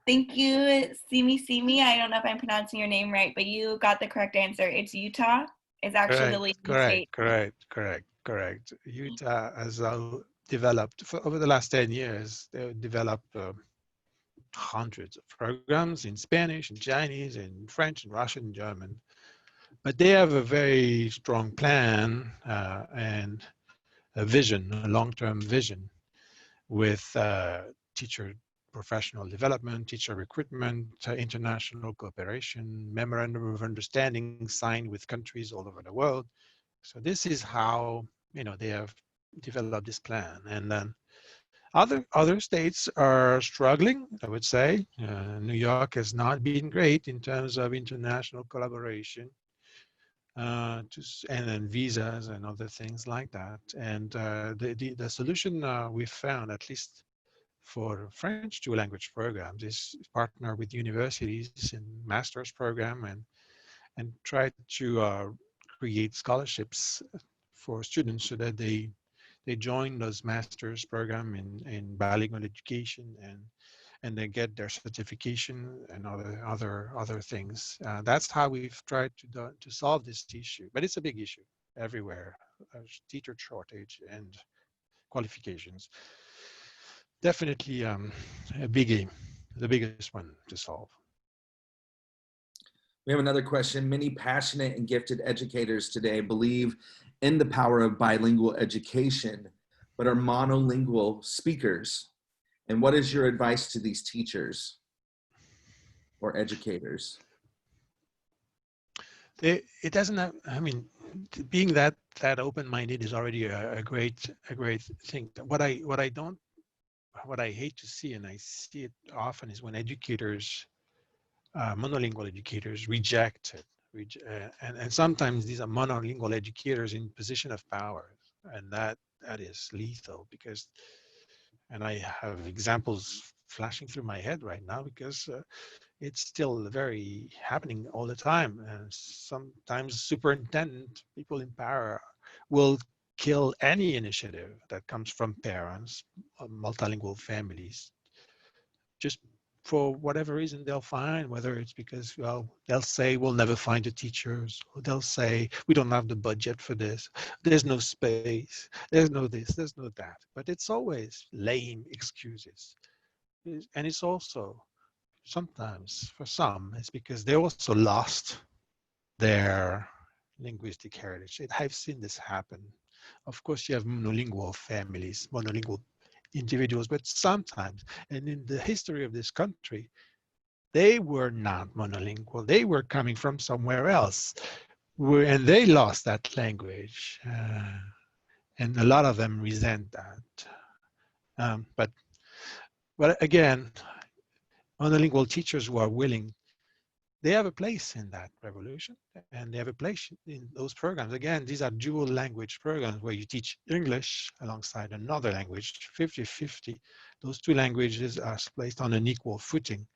[SPEAKER 2] Thank you, Simi. I don't know if I'm pronouncing your name right, but you got the correct answer. It's Utah. It's actually the leading state.
[SPEAKER 5] Correct. Utah has developed, over the last 10 years, they've developed hundreds of programs in Spanish, in Chinese, in French, in Russian, German. But they have a very strong plan and a vision, a long-term vision with teacher professional development, teacher recruitment, international cooperation, memorandum of understanding signed with countries all over the world. So this is how, they have developed this plan. And then Other states are struggling, I would say. New York has not been great in terms of international collaboration, and then visas and other things like that. And the solution we've found, at least for French two-language programs, is partner with universities in master's program and try to create scholarships for students so that they join those master's program in bilingual education and they get their certification and other things. That's how we've tried to solve this issue, but it's a big issue everywhere. Teacher shortage and qualifications. Definitely a biggie, the biggest one to solve.
[SPEAKER 3] We have another question. Many passionate and gifted educators today believe in the power of bilingual education, but are monolingual speakers. And what is your advice to these teachers or educators?
[SPEAKER 5] It doesn't have, I mean, being that open-minded is already a great thing. What I hate to see, and I see it often, is when educators, monolingual educators, reject it. And sometimes these are monolingual educators in position of power, and that is lethal because, and I have examples flashing through my head right now because it's still very happening all the time. And sometimes superintendent, people in power, will kill any initiative that comes from parents, multilingual families, just for whatever reason they'll find, whether it's because, well, they'll say we'll never find the teachers, or they'll say we don't have the budget for this, there's no space, there's no this, there's no that. But it's always lame excuses. And it's also sometimes, for some, it's because they also lost their linguistic heritage. I've seen this happen. Of course, you have monolingual families, monolingual individuals, but sometimes, and in the history of this country, they were not monolingual. They were coming from somewhere else, and they lost that language. And a lot of them resent that. But again, monolingual teachers who are willing, they have a place in that revolution, and they have a place in those programs. Again, these are dual language programs where you teach English alongside another language, 50-50. Those two languages are placed on an equal footing.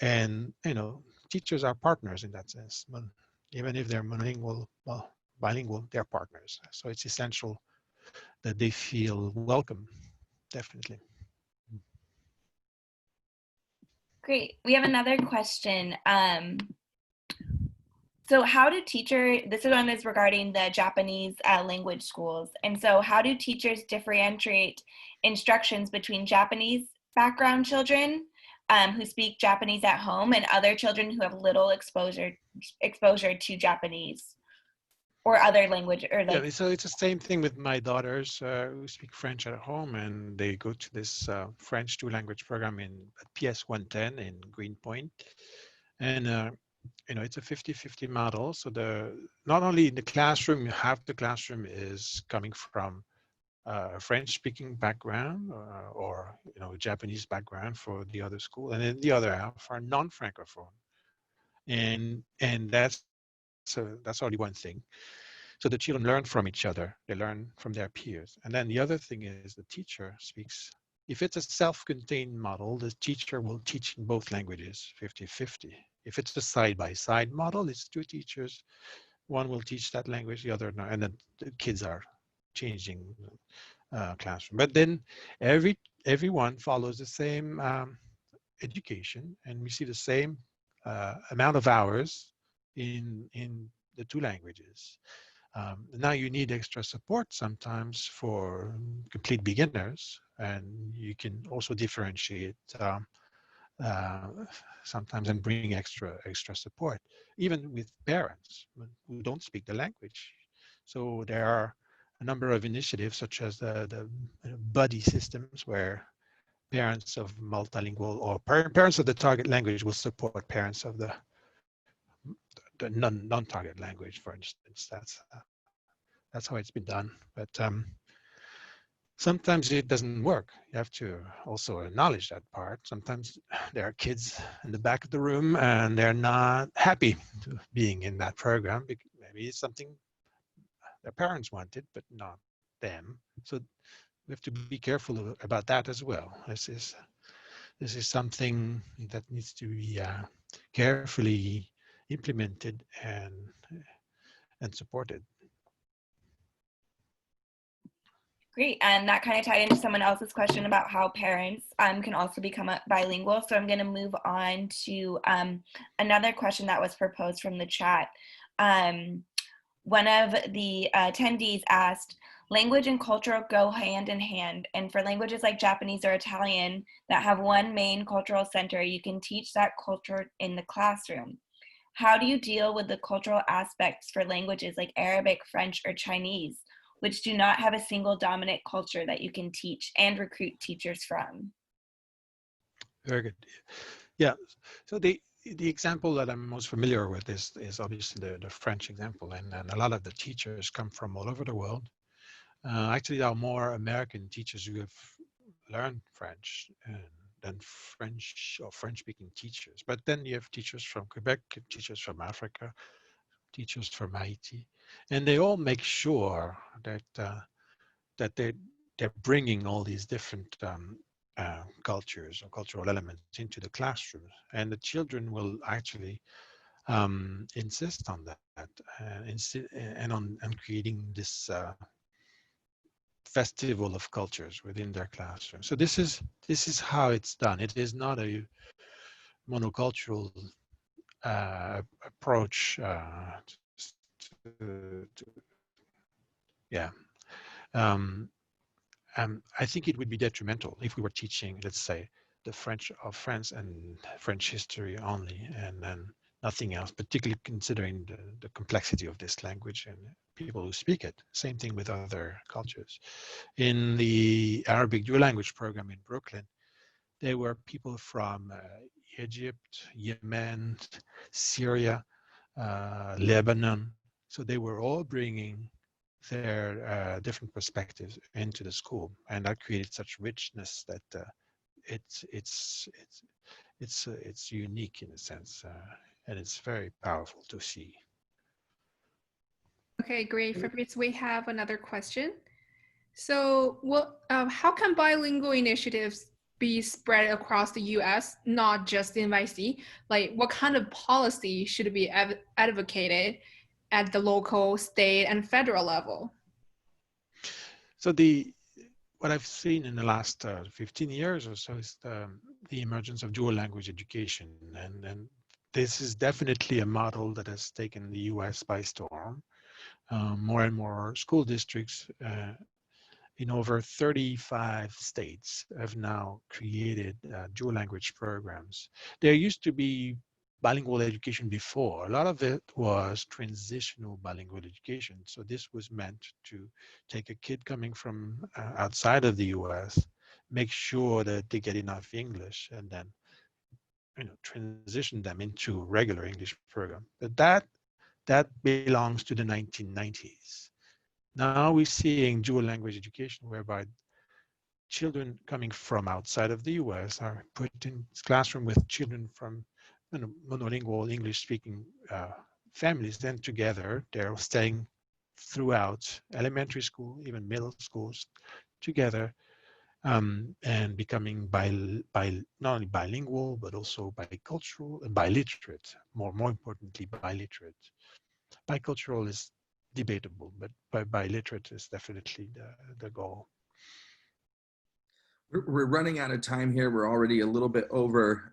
[SPEAKER 5] And, you know, teachers are partners in that sense. Even if they're monolingual, well, bilingual, they're partners. So it's essential that they feel welcome, definitely.
[SPEAKER 2] Great. We have another question. So how do this one is regarding the Japanese language schools. And so how do teachers differentiate instructions between Japanese background children who speak Japanese at home and other children who have little exposure to Japanese or other language? Or like,
[SPEAKER 5] yeah, so it's the same thing with my daughters who speak French at home, and they go to this French two-language program at PS 110 in Greenpoint. And you know, it's a 50-50 model. So not only in the classroom, half the classroom is coming from a French-speaking background or you know, Japanese background for the other school, and then the other half are non-francophone. And that's already one thing. So the children learn from each other. They learn from their peers. And then the other thing is the teacher speaks. If it's a self-contained model, the teacher will teach in both languages, 50-50. If it's a side-by-side model, it's two teachers. One will teach that language, the other no, and then the kids are changing classroom. But then everyone follows the same education, and we see the same amount of hours in the two languages. Now you need extra support sometimes for complete beginners, and you can also differentiate sometimes and bring extra support, even with parents who don't speak the language. So there are a number of initiatives such as the buddy systems where parents of multilingual or parents of the target language will support parents of the non-target language, for instance. That's how it's been done. But sometimes it doesn't work. You have to also acknowledge that part. Sometimes there are kids in the back of the room and they're not happy being in that program. Maybe it's something their parents wanted, but not them. So we have to be careful about that as well. This is something that needs to be carefully implemented and supported.
[SPEAKER 2] Great, and that kind of tied into someone else's question about how parents can also become bilingual. So I'm going to move on to another question that was proposed from the chat. One of the attendees asked, language and culture go hand in hand, and for languages like Japanese or Italian that have one main cultural center, you can teach that culture in the classroom. How do you deal with the cultural aspects for languages like Arabic, French, or Chinese, which do not have a single dominant culture that you can teach and recruit teachers from?
[SPEAKER 5] Very good. Yeah, so the example that I'm most familiar with is obviously the French example, and a lot of the teachers come from all over the world. Actually, there are more American teachers who have learned French than French or French-speaking teachers. But then you have teachers from Quebec, teachers from Africa, teachers from Haiti, and they all make sure that that they're bringing all these different cultures or cultural elements into the classroom, and the children will actually insist on that and on creating this festival of cultures within their classroom. So this is how it's done. It is not a monocultural approach. Yeah. I think it would be detrimental if we were teaching, let's say, the French of France and French history only, and then nothing else, particularly considering the complexity of this language and people who speak it. Same thing with other cultures. In the Arabic dual language program in Brooklyn, there were people from Egypt, Yemen, Syria, Lebanon. So they were all bringing their different perspectives into the school, and that created such richness that it's unique in a sense, and it's very powerful to see.
[SPEAKER 1] Okay, great, Fabrice. We have another question. So, how can bilingual initiatives be spread across the U.S., not just in YC? Like, what kind of policy should be advocated at the local, state, and federal level?
[SPEAKER 5] So what I've seen in the last 15 years or so is the emergence of dual language education, and this is definitely a model that has taken the U.S. by storm. More and more school districts in over 35 states have now created dual language programs. There used to be bilingual education before. A lot of it was transitional bilingual education. So this was meant to take a kid coming from outside of the US, make sure that they get enough English, and then transition them into regular English program. But that belongs to the 1990s. Now we're seeing dual language education whereby children coming from outside of the US are put in classroom with children from monolingual English-speaking families. Then together, they're staying throughout elementary school, even middle schools, together, and becoming not only bilingual, but also bicultural and biliterate, more importantly, biliterate. Bicultural is debatable, but biliterate is definitely the goal.
[SPEAKER 3] We're running out of time here. We're already a little bit over,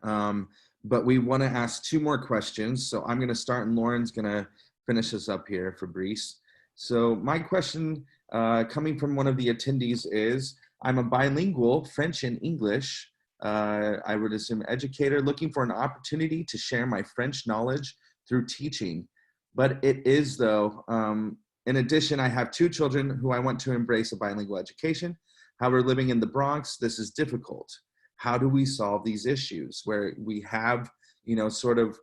[SPEAKER 3] but we want to ask two more questions. So I'm going to start, and Lauren's going to finish us up here, Fabrice. So my question coming from one of the attendees is, I'm a bilingual French and English, I would assume educator, looking for an opportunity to share my French knowledge through teaching. But it is though, in addition, I have two children who I want to embrace a bilingual education. However, living in the Bronx, this is difficult. How do we solve these issues where we have, sort of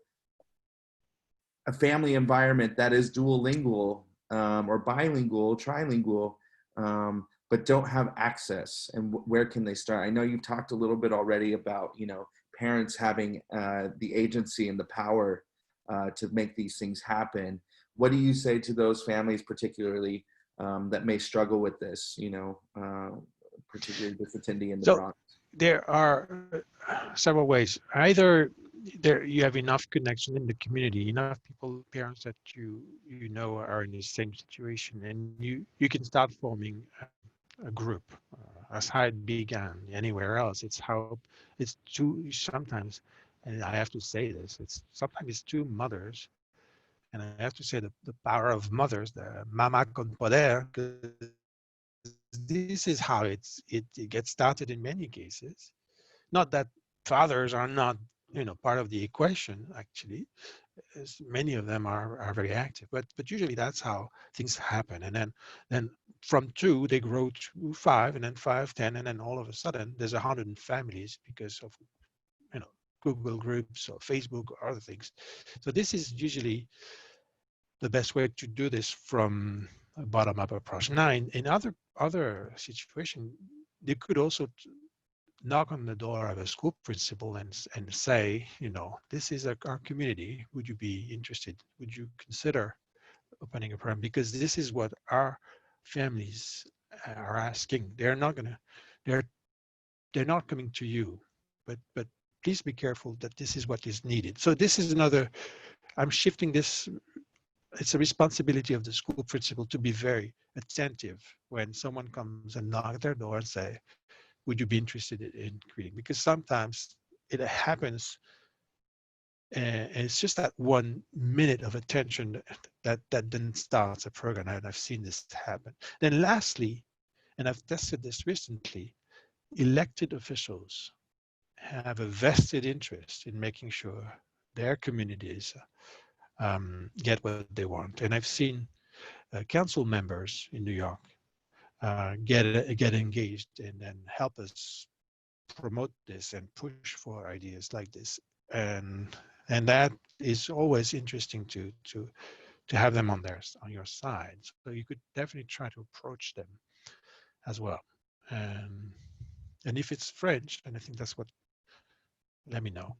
[SPEAKER 3] a family environment that is dual lingual or bilingual, trilingual, but don't have access, and where can they start? I know you've talked a little bit already about, you know, parents having the agency and the power to make these things happen. What do you say to those families particularly that may struggle with this, you know, particularly this attendee in the Bronx?
[SPEAKER 5] There are several ways. Either there you have enough connection in the community, enough people, parents that you know are in the same situation, and you can start forming a group. As how it began anywhere else, it's sometimes, and I have to say this, sometimes it's two mothers, and I have to say the power of mothers, the mama con poder, because this is how it gets started in many cases. Not that fathers are not, you know, part of the equation, actually, as many of them are very active, but usually that's how things happen. And then from 2 they grow to 5, and then 5, 10, and then all of a sudden there's 100 families because of, you know, Google groups or Facebook or other things. So this is usually the best way to do this from a bottom-up approach. Now, in other situations, they could also knock on the door of a school principal and say, you know, this is our community. Would you be interested? Would you consider opening a program? Because this is what our families are asking. They're not coming to you, but please be careful that this is what is needed. So this is another. I'm shifting this. It's a responsibility of the school principal to be very attentive when someone comes and knock at their door and say, would you be interested in creating? Because sometimes it happens, and it's just that 1 minute of attention that then starts a program, and I've seen this happen. Then lastly, and I've tested this recently, elected officials have a vested interest in making sure their communities get what they want. And I've seen council members in New York get engaged and help us promote this and push for ideas like this, and that is always interesting to have them on your side. So you could definitely try to approach them as well, and if it's French, and I think that's what, let me know.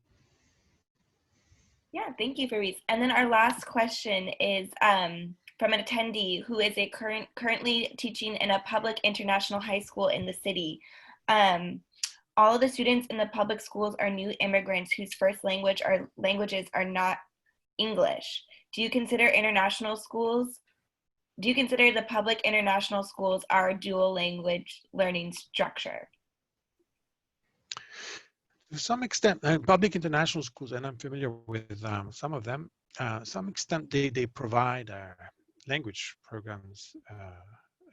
[SPEAKER 2] Yeah, thank you, Fabrice. And then our last question is from an attendee who is currently teaching in a public international high school in the city. All of the students in the public schools are new immigrants whose first languages are not English. Do you consider the public international schools our dual language learning structure?
[SPEAKER 5] To some extent, public international schools, and I'm familiar with some of them, some extent they provide language programs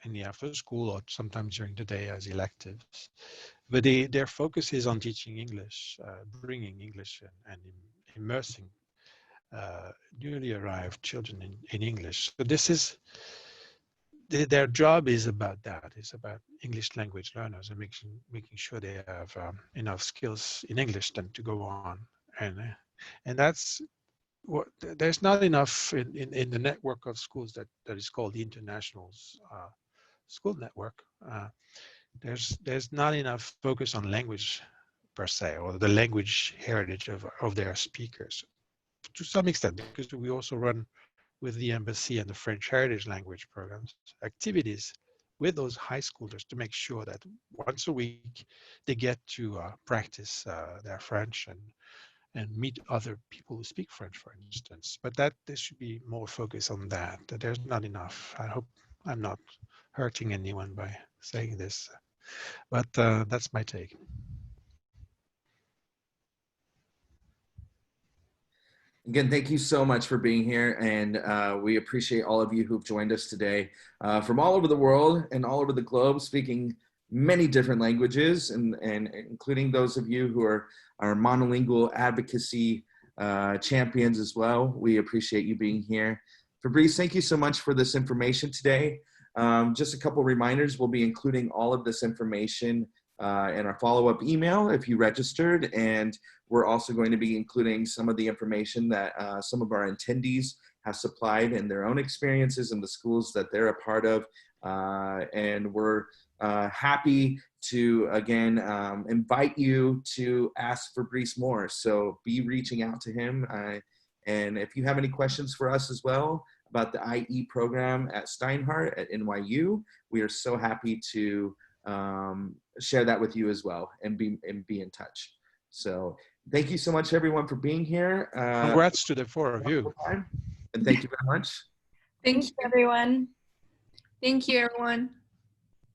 [SPEAKER 5] in the after school or sometimes during the day as electives. But their focus is on teaching English, bringing English and immersing newly arrived children in English. So this is, their job is about that. It's about English language learners and making sure they have enough skills in English then to go on. And that's what, there's not enough in the network of schools that is called the International School Network. There's not enough focus on language per se, or the language heritage of their speakers. To some extent, because we also run with the embassy and the French heritage language programs activities with those high schoolers to make sure that once a week they get to practice their French and meet other people who speak French, for instance. But that there should be more focus on that. There's not enough. I hope I'm not hurting anyone by saying this, but that's my take.
[SPEAKER 3] Again, thank you so much for being here, and we appreciate all of you who've joined us today from all over the world and all over the globe, speaking many different languages, and including those of you who are monolingual advocacy champions as well. We appreciate you being here. Fabrice, thank you so much for this information today. Just a couple reminders, we'll be including all of this information in our follow-up email if you registered, and we're also going to be including some of the information that some of our attendees have supplied in their own experiences in the schools that they're a part of. And we're happy to, again, invite you to ask Fabrice more. So be reaching out to him. And if you have any questions for us as well about the IE program at Steinhardt at NYU, we are so happy to share that with you as well and be in touch. So thank you so much, everyone, for being here.
[SPEAKER 5] Congrats to the four of you.
[SPEAKER 3] And thank you very much.
[SPEAKER 1] Thank you,
[SPEAKER 2] everyone.
[SPEAKER 1] Thank you, everyone.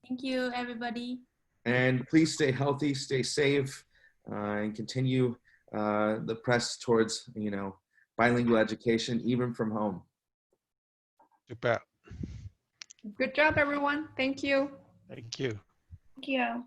[SPEAKER 4] Thank you, everybody.
[SPEAKER 3] And please stay healthy, stay safe, and continue the press towards, bilingual education, even from home.
[SPEAKER 5] Super.
[SPEAKER 1] Good job, everyone. Thank you.
[SPEAKER 5] Thank you.
[SPEAKER 2] Thank you.